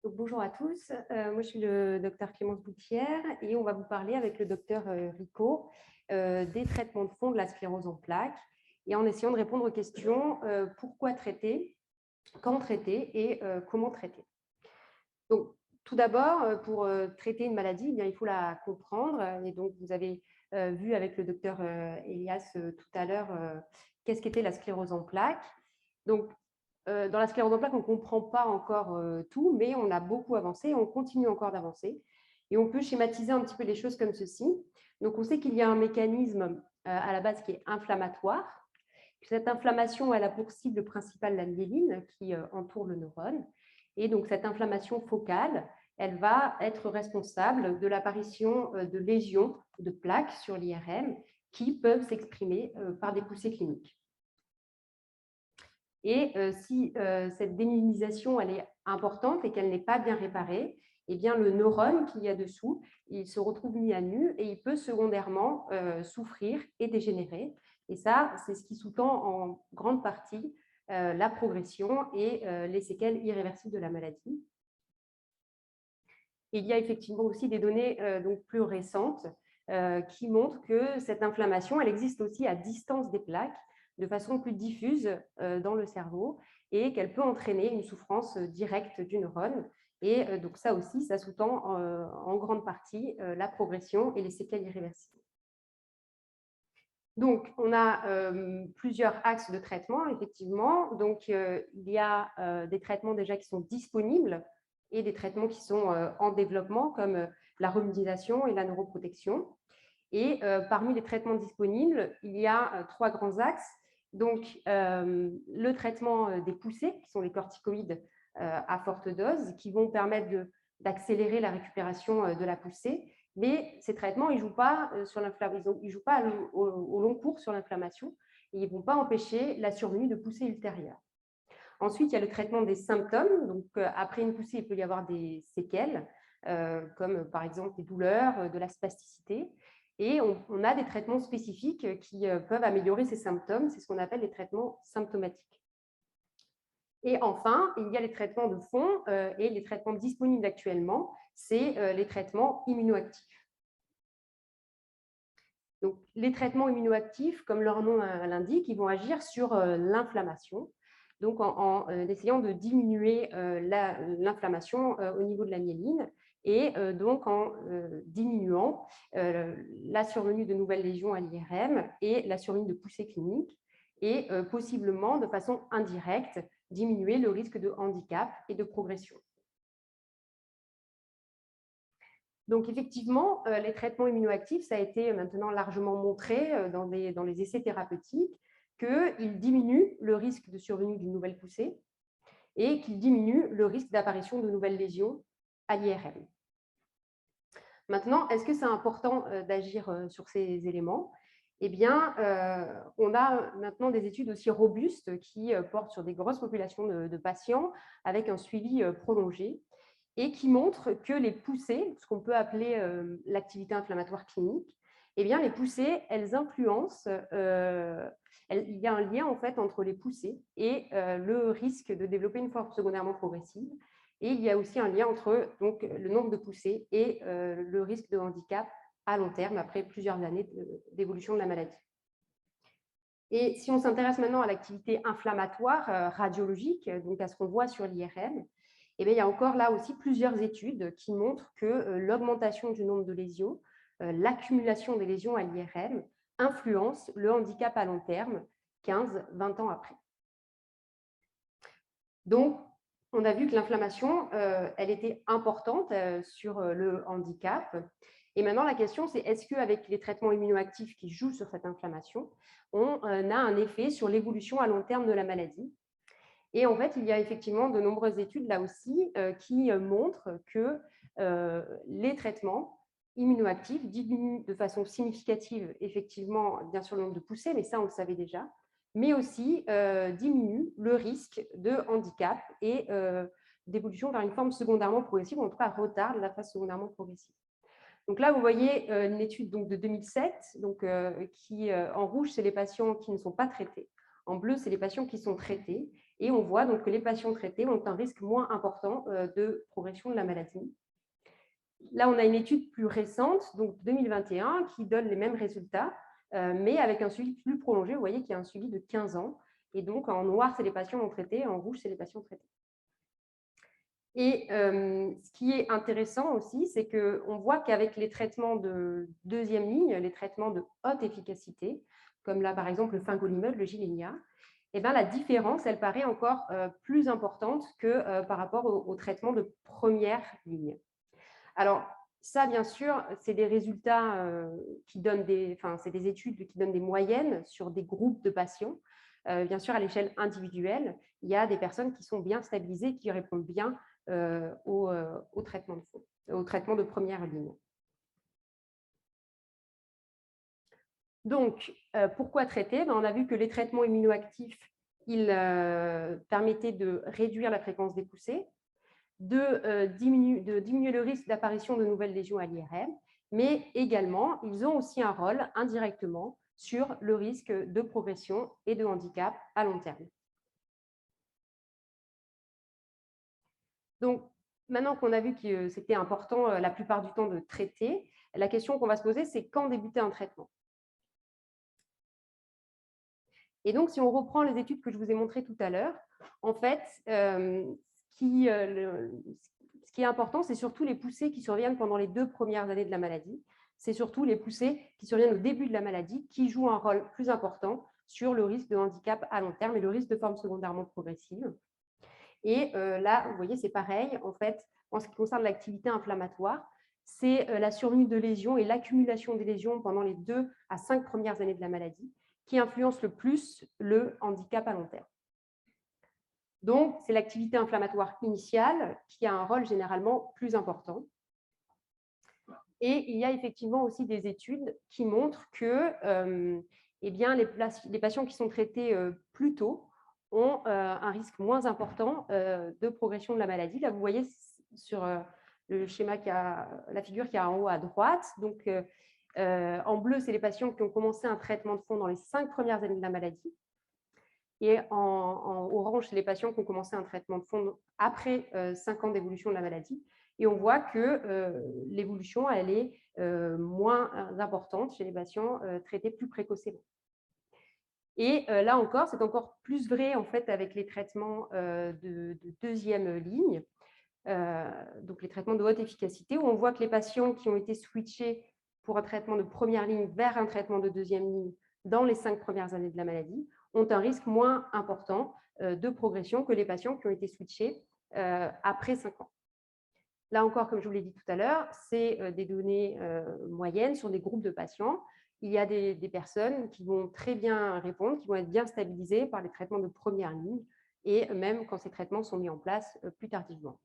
Bonjour à tous, moi je suis le docteur Clémence Boutière et on va vous parler avec le docteur Rico des traitements de fond de la sclérose en plaques et en essayant de répondre aux questions pourquoi traiter, quand traiter et comment traiter. Donc, tout d'abord, pour traiter une maladie, eh bien, il faut la comprendre et donc vous avez vu avec le docteur Elias tout à l'heure qu'est-ce qu'était la sclérose en plaques. Donc, dans la sclérose en plaques, on ne comprend pas encore tout, mais on a beaucoup avancé, on continue encore d'avancer. Et on peut schématiser un petit peu les choses comme ceci. Donc, on sait qu'il y a un mécanisme à la base qui est inflammatoire. Cette inflammation, elle a pour cible principale la myéline qui entoure le neurone. Et donc, cette inflammation focale, elle va être responsable de l'apparition de lésions, de plaques sur l'IRM qui peuvent s'exprimer par des poussées cliniques. Et si cette démyélinisation elle est importante et qu'elle n'est pas bien réparée, eh bien, le neurone qu'il y a dessous, il se retrouve mis à nu et il peut secondairement souffrir et dégénérer. Et ça, c'est ce qui sous-tend en grande partie la progression et les séquelles irréversibles de la maladie. Il y a effectivement aussi des données donc plus récentes qui montrent que cette inflammation, elle existe aussi à distance des plaques, de façon plus diffuse dans le cerveau et qu'elle peut entraîner une souffrance directe du neurone. Et donc ça aussi, ça sous-tend en grande partie la progression et les séquelles irréversibles. Donc, on a plusieurs axes de traitement, effectivement. Donc, il y a des traitements déjà qui sont disponibles et des traitements qui sont en développement, comme la remédiation et la neuroprotection. Et parmi les traitements disponibles, il y a trois grands axes. Donc, le traitement des poussées, qui sont les corticoïdes à forte dose, qui vont permettre d'accélérer la récupération de la poussée. Mais ces traitements, ils ne jouent pas, jouent pas au long cours sur l'inflammation et ils ne vont pas empêcher la survenue de poussées ultérieures. Ensuite, il y a le traitement des symptômes. Donc, après une poussée, il peut y avoir des séquelles, comme par exemple des douleurs, de la spasticité. Et on a des traitements spécifiques qui peuvent améliorer ces symptômes. C'est ce qu'on appelle les traitements symptomatiques. Et enfin, il y a les traitements de fond et les traitements disponibles actuellement, c'est les traitements immunoactifs. Donc, les traitements immunoactifs, comme leur nom l'indique, ils vont agir sur l'inflammation, donc en essayant de diminuer l'inflammation au niveau de la myéline et donc en diminuant la survenue de nouvelles lésions à l'IRM et la survenue de poussées cliniques et possiblement de façon indirecte diminuer le risque de handicap et de progression. Donc, effectivement, les traitements immunoactifs, ça a été maintenant largement montré dans les essais thérapeutiques qu'ils diminuent le risque de survenue d'une nouvelle poussée et qu'ils diminuent le risque d'apparition de nouvelles lésions à l'IRM. Maintenant, est-ce que c'est important d'agir sur ces éléments? Eh bien, on a maintenant des études aussi robustes qui portent sur des grosses populations de patients avec un suivi prolongé et qui montrent que les poussées, ce qu'on peut appeler l'activité inflammatoire clinique, eh bien, les poussées, elles influencent, il y a un lien en fait entre les poussées et le risque de développer une forme secondairement progressive. Et il y a aussi un lien entre donc, le nombre de poussées et le risque de handicap à long terme après plusieurs années d'évolution de la maladie. Et si on s'intéresse maintenant à l'activité inflammatoire radiologique, donc à ce qu'on voit sur l'IRM, eh bien, il y a encore là aussi plusieurs études qui montrent que l'augmentation du nombre de lésions, l'accumulation des lésions à l'IRM influence le handicap à long terme 15-20 ans après. Donc, on a vu que l'inflammation, elle était importante sur le handicap. Et maintenant, la question, c'est est-ce qu'avec les traitements immunoactifs qui jouent sur cette inflammation, on a un effet sur l'évolution à long terme de la maladie? Et en fait, il y a effectivement de nombreuses études là aussi qui montrent que les traitements immunoactifs diminuent de façon significative, effectivement, bien sûr, le nombre de poussées, mais ça, on le savait déjà, mais aussi diminuent le risque de handicap et d'évolution vers une forme secondairement progressive, ou en tout cas retard de la phase secondairement progressive. Donc là, vous voyez une étude donc, de 2007, donc, qui en rouge, c'est les patients qui ne sont pas traités. En bleu, c'est les patients qui sont traités Et on voit donc que les patients traités ont un risque moins important de progression de la maladie. Là, on a une étude plus récente, donc 2021, qui donne les mêmes résultats, mais avec un suivi plus prolongé. Vous voyez qu'il y a un suivi de 15 ans. Et donc, en noir, c'est les patients non traités, en rouge, c'est les patients traités. Et ce qui est intéressant aussi, c'est qu'on voit qu'avec les traitements de deuxième ligne, les traitements de haute efficacité, comme là, par exemple, le fingolimod, le Gilenya, eh bien, la différence, elle paraît encore plus importante que par rapport au traitement de première ligne. Alors, ça, bien sûr, c'est des résultats qui donnent c'est des études qui donnent des moyennes sur des groupes de patients. Bien sûr, à l'échelle individuelle, il y a des personnes qui sont bien stabilisées, qui répondent bien au traitement de fond, au traitement de première ligne. Donc, pourquoi traiter? On a vu que les traitements immunoactifs, ils permettaient de réduire la fréquence des poussées, de diminuer le risque d'apparition de nouvelles lésions à l'IRM, mais également, ils ont aussi un rôle indirectement sur le risque de progression et de handicap à long terme. Donc, maintenant qu'on a vu que c'était important la plupart du temps de traiter, la question qu'on va se poser, c'est quand débuter un traitement? Et donc, si on reprend les études que je vous ai montrées tout à l'heure, en fait, ce qui est important, c'est surtout les poussées qui surviennent pendant les 2 premières années de la maladie. C'est surtout les poussées qui surviennent au début de la maladie qui jouent un rôle plus important sur le risque de handicap à long terme et le risque de forme secondairement progressive. Et là, vous voyez, c'est pareil. En fait, en ce qui concerne l'activité inflammatoire, c'est la survenue de lésions et l'accumulation des lésions pendant les 2 à 5 premières années de la maladie qui influence le plus le handicap à long terme. Donc, c'est l'activité inflammatoire initiale qui a un rôle généralement plus important. Et il y a effectivement aussi des études qui montrent que eh bien, les patients qui sont traités plus tôt ont un risque moins important de progression de la maladie. Là, vous voyez sur le schéma, la figure qui est en haut à droite. Donc, en bleu, c'est les patients qui ont commencé un traitement de fond dans les 5 premières années de la maladie. Et en orange, c'est les patients qui ont commencé un traitement de fond après 5 ans d'évolution de la maladie. Et on voit que l'évolution, elle est moins importante chez les patients traités plus précocement. Et là encore, c'est encore plus vrai en fait avec les traitements de deuxième ligne, donc les traitements de haute efficacité, où on voit que les patients qui ont été switchés pour un traitement de première ligne vers un traitement de deuxième ligne dans les 5 premières années de la maladie ont un risque moins important de progression que les patients qui ont été switchés après 5 ans. Là encore, comme je vous l'ai dit tout à l'heure, c'est des données moyennes sur des groupes de patients. Il y a des personnes qui vont très bien répondre, qui vont être bien stabilisées par les traitements de première ligne, et même quand ces traitements sont mis en place plus tardivement.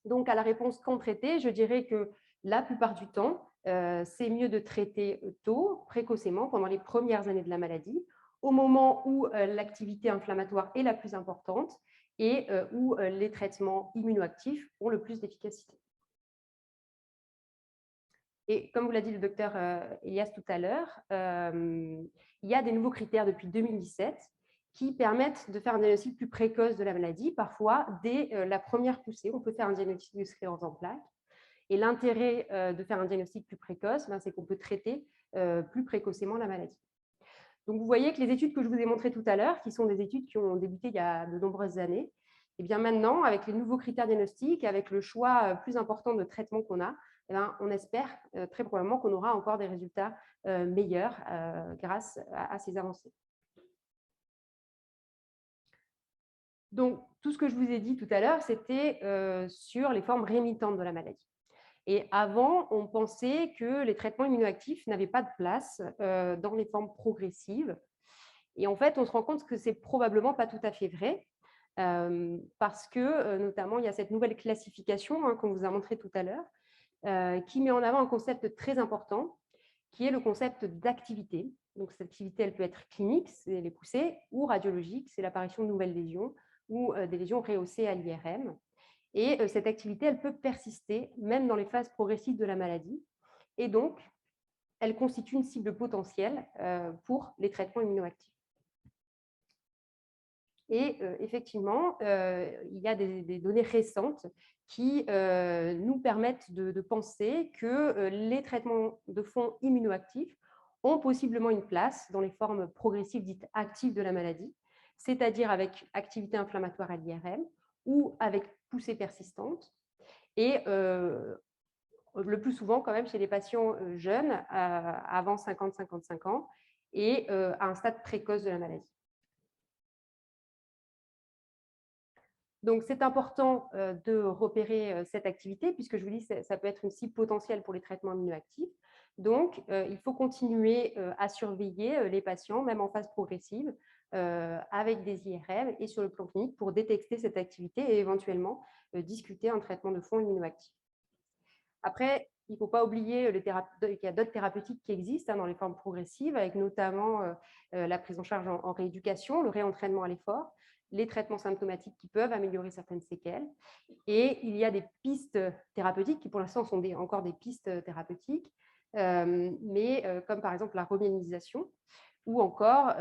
Donc, à la réponse quand traiter, je dirais que la plupart du temps, c'est mieux de traiter tôt, précocement, pendant les premières années de la maladie, au moment où l'activité inflammatoire est la plus importante et où les traitements immunoactifs ont le plus d'efficacité. Et comme vous l'a dit le docteur Elias tout à l'heure, il y a des nouveaux critères depuis 2017 qui permettent de faire un diagnostic plus précoce de la maladie, parfois dès la première poussée. On peut faire un diagnostic de sclérose en plaques. Et l'intérêt de faire un diagnostic plus précoce, c'est qu'on peut traiter plus précocement la maladie. Donc, vous voyez que les études que je vous ai montrées tout à l'heure, qui sont des études qui ont débuté il y a de nombreuses années, et bien maintenant, avec les nouveaux critères diagnostiques, avec le choix plus important de traitement qu'on a, eh bien, on espère très probablement qu'on aura encore des résultats meilleurs grâce à ces avancées. Donc, tout ce que je vous ai dit tout à l'heure, c'était sur les formes rémitantes de la maladie. Et avant, on pensait que les traitements immunoactifs n'avaient pas de place dans les formes progressives. Et en fait, on se rend compte que c'est probablement pas tout à fait vrai, parce que notamment, il y a cette nouvelle classification qu'on vous a montrée tout à l'heure, qui met en avant un concept très important, qui est le concept d'activité. Donc, cette activité, elle peut être clinique, c'est les poussées, ou radiologique, c'est l'apparition de nouvelles lésions ou des lésions rehaussées à l'IRM. Et cette activité, elle peut persister même dans les phases progressives de la maladie. Et donc, elle constitue une cible potentielle pour les traitements immunoactifs. Et effectivement, il y a des données récentes qui nous permettent de penser que les traitements de fond immunoactifs ont possiblement une place dans les formes progressives dites actives de la maladie, c'est-à-dire avec activité inflammatoire à l'IRM ou avec poussée persistante. Et le plus souvent quand même chez les patients jeunes, avant 50-55 ans, et à un stade précoce de la maladie. Donc, c'est important de repérer cette activité, puisque je vous dis, ça peut être une cible potentielle pour les traitements immunoactifs. Donc, il faut continuer à surveiller les patients, même en phase progressive, avec des IRM et sur le plan clinique pour détecter cette activité et éventuellement discuter un traitement de fond immunoactif. Après, il ne faut pas oublier qu'il y a d'autres thérapeutiques qui existent dans les formes progressives, avec notamment la prise en charge en rééducation, le réentraînement à l'effort, les traitements symptomatiques qui peuvent améliorer certaines séquelles. Et il y a des pistes thérapeutiques qui, pour l'instant, sont encore des pistes thérapeutiques, mais comme par exemple la remyélisation, ou encore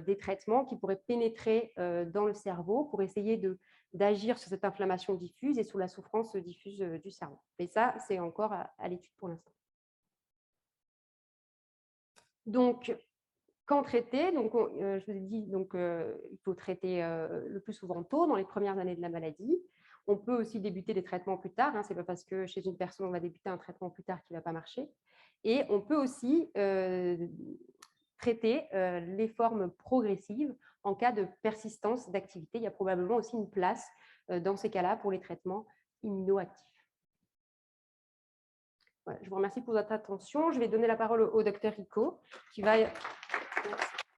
des traitements qui pourraient pénétrer dans le cerveau pour essayer d'agir sur cette inflammation diffuse et sur la souffrance diffuse du cerveau. Mais ça, c'est encore à l'étude pour l'instant. Donc, quand traiter, donc, je vous ai dit, il faut traiter le plus souvent tôt, dans les premières années de la maladie. On peut aussi débuter des traitements plus tard. Ce n'est pas parce que chez une personne, on va débuter un traitement plus tard qu'il ne va pas marcher. Et on peut aussi traiter les formes progressives en cas de persistance d'activité. Il y a probablement aussi une place dans ces cas-là pour les traitements immunoactifs. Voilà, je vous remercie pour votre attention. Je vais donner la parole au docteur Rico qui va... Merci.